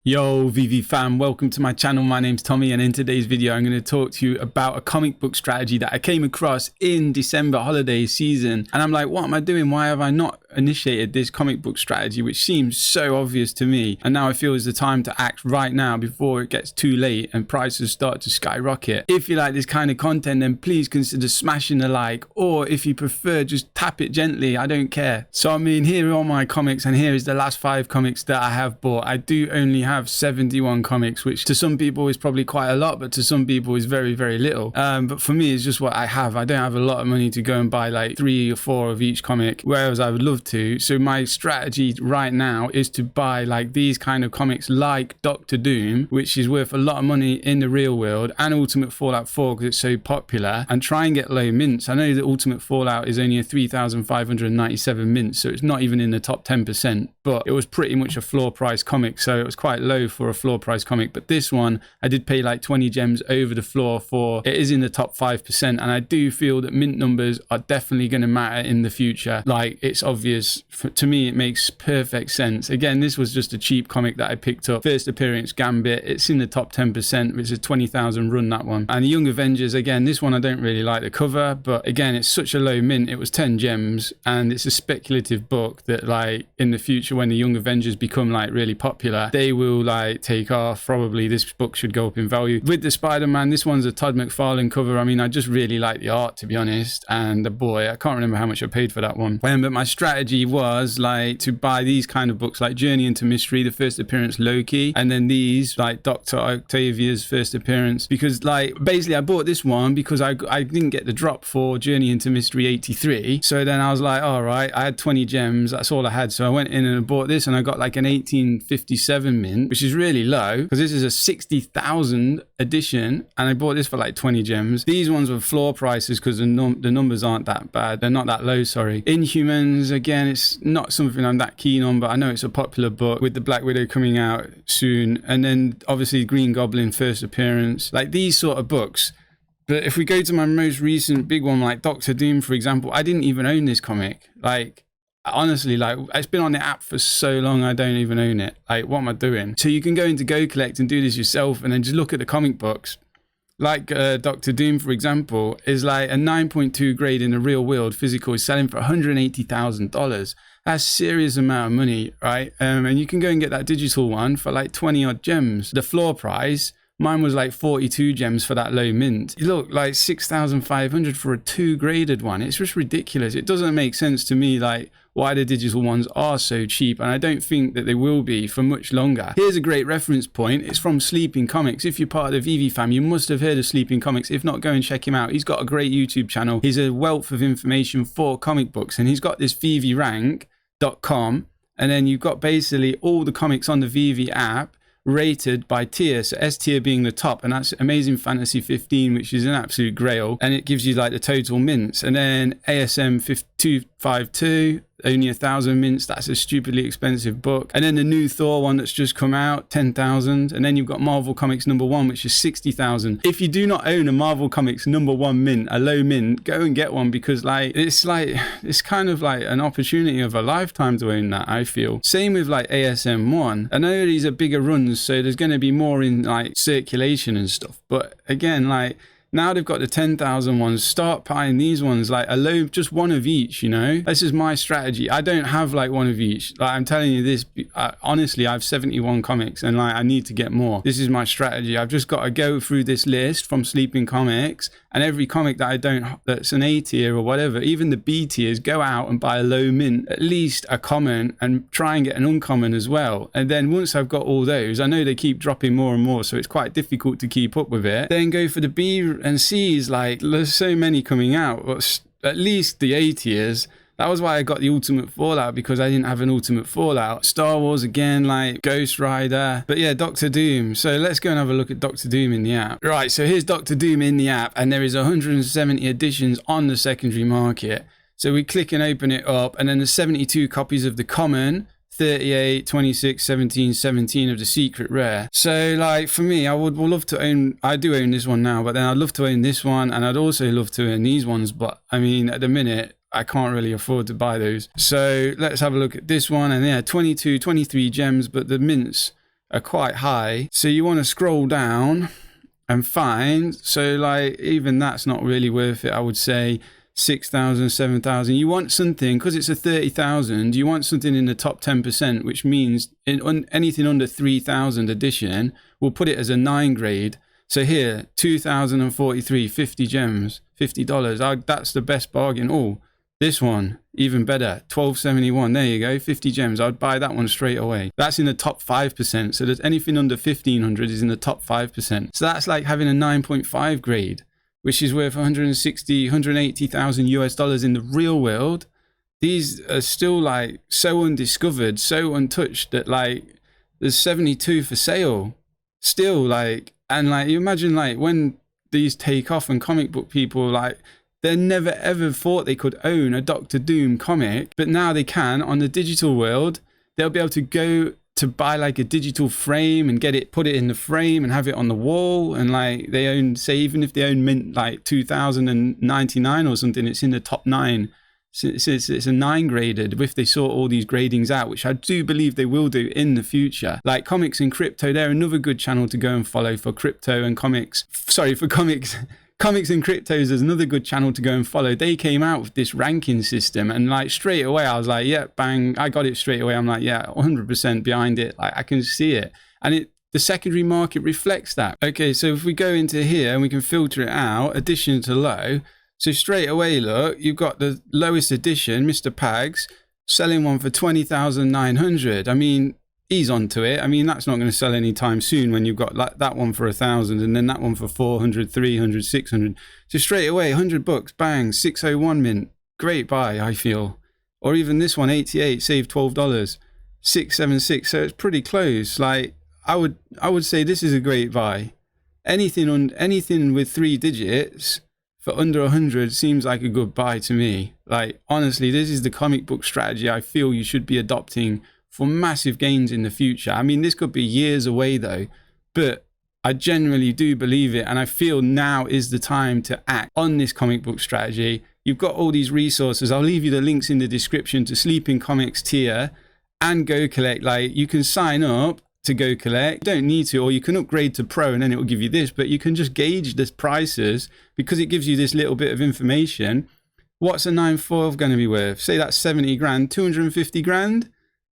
Yo VeVe fam, welcome to my channel. My name's Tommy, and in today's video I'm going to talk to you about a comic book strategy that I came across in December holiday season, and I'm like, what am I doing? Why have I not initiated this comic book strategy, which seems so obvious to me? And now I feel is the time to act right now before it gets too late and prices start to skyrocket. If you like this kind of content, then please consider smashing a like, or if you prefer, just tap it gently. I don't care. So I mean, here are all my comics, and here is the last 5 comics that I have bought. I do only have 71 comics, which to some people is probably quite a lot, but to some people is very, very little. But for me, it's just what I have. I don't have a lot of money to go and buy like 3 or 4 of each comic, whereas I would love to. So my strategy right now is to buy like these kind of comics like Dr. Doom, which is worth a lot of money in the real world, and Ultimate Fallout 4 because it's so popular, and try and get low mints. I know that Ultimate Fallout is only a 3,597 mints, so it's not even in the top 10%, but it was pretty much a floor price comic, so it was quite low for a floor price comic. But this one I did pay like 20 gems over the floor for. It is in the top 5%, and I do feel that mint numbers are definitely going to matter in the future. Like, it's obvious to me, it makes perfect sense. Again, this was just a cheap comic that I picked up, first appearance Gambit. It's in the top 10%, which is 20,000 run, that one. And the Young Avengers, again, this one I don't really like the cover, but again, it's such a low mint. It was 10 gems, and it's a speculative book that like in the future when the Young Avengers become like really popular, they will like take off. Probably this book should go up in value. With the Spider-Man, this one's a Todd McFarlane cover. I mean, I just really like the art, to be honest, and the boy, I can't remember how much I paid for that one. But my strategy was like to buy these kind of books like Journey into Mystery, the first appearance Loki, and then these like Dr. Octavia's first appearance, because like basically I bought this one because I didn't get the drop for Journey into Mystery 83. So then I was like, all right, I had 20 gems, that's all I had. So I went in and I bought this, and I got like an 1857 mint, which is really low because this is a 60,000 edition, and I bought this for like 20 gems. These ones were floor prices because the numbers aren't that bad. They're not that low, sorry. Inhumans, again, it's not something I'm that keen on, but I know it's a popular book with the Black Widow coming out soon. And then obviously Green Goblin first appearance, like these sort of books. But if we go to my most recent big one, like Dr. Doom, for example, I didn't even own this comic. Like, honestly, like it's been on the app for so long, I don't even own it. Like, what am I doing? So you can go into GoCollect and do this yourself, and then just look at the comic books. Like Dr. Doom, for example, is like a 9.2 grade in the real world physical, is selling for $180,000. That's a serious amount of money, right? And you can go and get that digital one for like 20 odd gems. The floor price, mine was like 42 gems for that low mint. You look like 6,500 for a 2 graded one. It's just ridiculous. It doesn't make sense to me, like why the digital ones are so cheap, and I don't think that they will be for much longer. Here's a great reference point. It's from Sleepyn Comics. If you're part of the VeVe fam, you must have heard of Sleepyn Comics. If not, go and check him out. He's got a great YouTube channel. He's a wealth of information for comic books, and he's got this VeVeRank.com, and then you've got basically all the comics on the VeVe app rated by tier, so S tier being the top, and that's Amazing Fantasy 15, which is an absolute grail, and it gives you like the total mints. And then ASM 252, only 1,000 mints. That's a stupidly expensive book. And then the new Thor one that's just come out, 10,000. And then you've got Marvel Comics #1, which is 60,000. If you do not own a Marvel Comics #1 mint, a low mint, go and get one, because it's kind of like an opportunity of a lifetime to own that, I feel. Same with like ASM 1. I know these are bigger runs, so there's going to be more in like circulation and stuff. But again, like, now they've got the 10,000 ones. Start buying these ones, like a low, just one of each, you know? This is my strategy. I don't have like one of each. Like, I'm telling you this, honestly, I have 71 comics, and like I need to get more. This is my strategy. I've just got to go through this list from Sleepyn Comics, and every comic that I don't, that's an A tier or whatever, even the B tiers, go out and buy a low mint, at least a common, and try and get an uncommon as well. And then once I've got all those, I know they keep dropping more and more, so it's quite difficult to keep up with it. Then go for the B and C's, like there's so many coming out, but at least the A tiers. That was why I got the Ultimate Fallout, because I didn't have an Ultimate Fallout. Star Wars again, like Ghost Rider. But yeah, Dr. Doom. So let's go and have a look at Dr. Doom in the app. Right, so here's Dr. Doom in the app, and there is 170 editions on the secondary market. So we click and open it up, and then there's 72 copies of the common, 38, 26, 17, 17 of the secret rare. So like for me, I would love to own, I do own this one now, but then I'd love to own this one, and I'd also love to own these ones. But I mean, at the minute, I can't really afford to buy those. So let's have a look at this one. And yeah, 22, 23 gems, but the mints are quite high. So you want to scroll down and find, so like even that's not really worth it. I would say 6,000, 7,000. You want something, because it's a 30,000, you want something in the top 10%, which means anything under 3,000 edition, we'll put it as a 9 grade. So here, 2,043, 50 gems, $50. That's the best bargain. Oh, this one, even better, 1271. There you go, 50 gems. I'd buy that one straight away. That's in the top 5%. So there's anything under 1,500 is in the top 5%. So that's like having a 9.5 grade, which is worth 160, 180,000 US dollars in the real world. These are still like so undiscovered, so untouched that like there's 72 for sale still, like, and like you imagine like when these take off and comic book people, like, they never ever thought they could own a Dr. Doom comic, but now they can on the digital world. They'll be able to go to buy like a digital frame and get it, put it in the frame and have it on the wall. And like they own, say, even if they own mint like 2099 or something, it's in the top 9. So it's a 9 graded if they sort all these gradings out, which I do believe they will do in the future. Like Comics and Crypto, they're another good channel to go and follow for crypto and comics. Sorry, for comics. Comics and Cryptos is another good channel to go and follow. They came out with this ranking system and like straight away I was like, yeah, bang, I got it straight away. I'm like, yeah, 100% behind it. Like I can see it. And the secondary market reflects that. Okay, so if we go into here and we can filter it out, addition to low. So straight away, look, you've got the lowest edition, Mr. Pags, selling one for 20,900. I mean, he's onto it. I mean, that's not going to sell anytime soon when you've got like that one for 1,000 and then that one for 400, 300, 600. So straight away, $100, bang, 601 mint. Great buy, I feel. Or even this one, 88, save $12, 676. So it's pretty close. Like I would say this is a great buy. Anything with 3 digits for under 100 seems like a good buy to me. Like honestly, this is the comic book strategy I feel you should be adopting for massive gains in the future. I mean, this could be years away though, but I generally do believe it. And I feel now is the time to act on this comic book strategy. You've got all these resources. I'll leave you the links in the description to Sleepyn Comics tier and GoCollect. Like you can sign up to GoCollect. You don't need to, or you can upgrade to Pro and then it will give you this, but you can just gauge the prices because it gives you this little bit of information. What's a 9.4 going to be worth? Say that's 70 grand, 250 grand.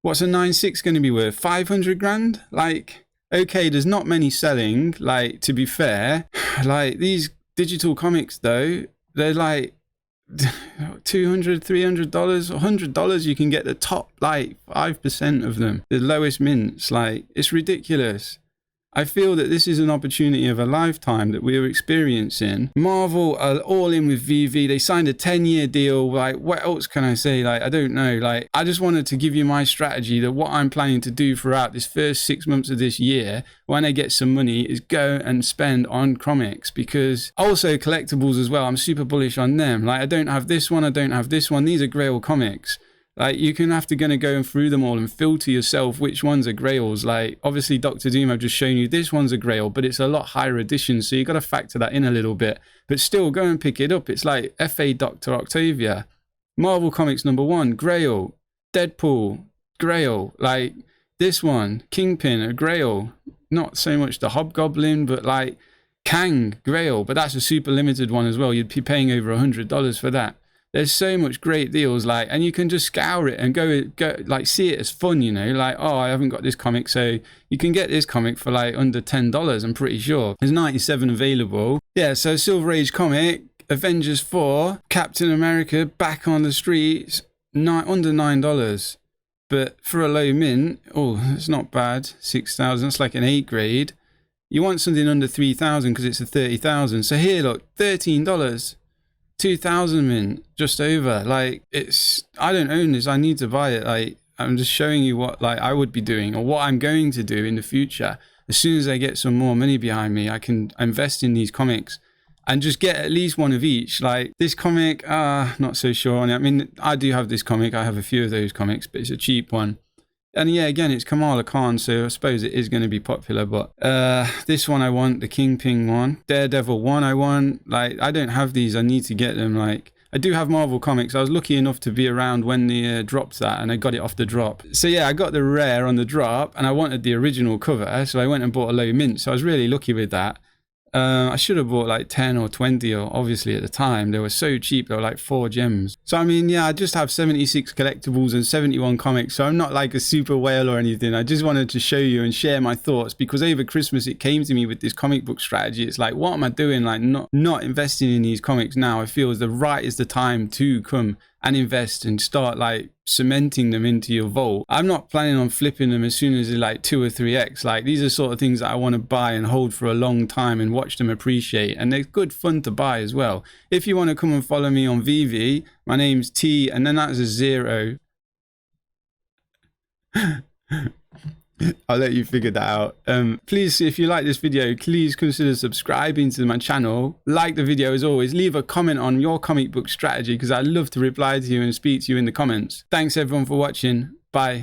What's a 9.6 going to be worth? 500 grand? Like, okay, there's not many selling, like, to be fair. Like, these digital comics, though, they're like $200, $300, $100. You can get the top, like, 5% of them. The lowest mints, like, it's ridiculous. I feel that this is an opportunity of a lifetime that we're experiencing. Marvel are all in with VeVe. They signed a 10-year deal. Like, what else can I say? Like, I don't know. Like, I just wanted to give you my strategy that what I'm planning to do throughout this first 6 months of this year, when I get some money, is go and spend on comics. Because also collectibles as well. I'm super bullish on them. Like, I don't have this one. I don't have this one. These are Grail comics. Like you can have to go through them all and filter yourself which ones are grails. Like obviously Dr. Doom, I've just shown you this one's a grail, but it's a lot higher edition, so you got to factor that in a little bit. But still, go and pick it up. It's like FA Dr. Octavia, Marvel Comics #1, grail, Deadpool, grail. Like this one, Kingpin, a grail. Not so much the Hobgoblin, but like Kang, grail. But that's a super limited one as well. You'd be paying over $100 for that. There's so much great deals, like, and you can just scour it and go like see it as fun, you know, like, oh, I haven't got this comic, so you can get this comic for like under $10, I'm pretty sure. There's 97 available. Yeah, so Silver Age comic, Avengers 4, Captain America back on the streets, under $9. But for a low mint, oh, it's not bad, 6,000, it's like an 8 grade. You want something under 3,000 because it's a 30,000. So here, look, $13. 2,000 mint, just over. Like it's, I don't own this, I need to buy it. Like I'm just showing you what like I would be doing or what I'm going to do in the future. As soon as I get some more money behind me, I can invest in these comics and just get at least one of each. Like this comic, not so sure on it. I mean, I do have this comic, I have a few of those comics, but it's a cheap one. And yeah, again, it's Kamala Khan, so I suppose it is going to be popular. But this one I want, the Kingpin one. Daredevil one I want. Like, I don't have these. I need to get them. Like, I do have Marvel comics. I was lucky enough to be around when they dropped that, and I got it off the drop. So yeah, I got the rare on the drop, and I wanted the original cover, so I went and bought a low mint. So I was really lucky with that. I should have bought like 10 or 20, or obviously at the time they were so cheap. They were like 4 gems. So I mean, yeah, I just have 76 collectibles and 71 comics, so I'm not like a super whale or anything. I just wanted to show you and share my thoughts, because over Christmas it came to me with this comic book strategy. It's like, what am I doing, like not investing in these comics now? I feel the right is the time to come and invest and start like cementing them into your vault. I'm not planning on flipping them as soon as they're like 2 or 3x. Like, these are sort of things that I want to buy and hold for a long time and watch them appreciate, and they're good fun to buy as well. If you want to come and follow me on VeVe, my name's T and then that's a 0. I'll let you figure that out. Please, if you like this video, please consider subscribing to my channel. Like the video as always. Leave a comment on your comic book strategy, because I'd love to reply to you and speak to you in the comments. Thanks everyone for watching. Bye.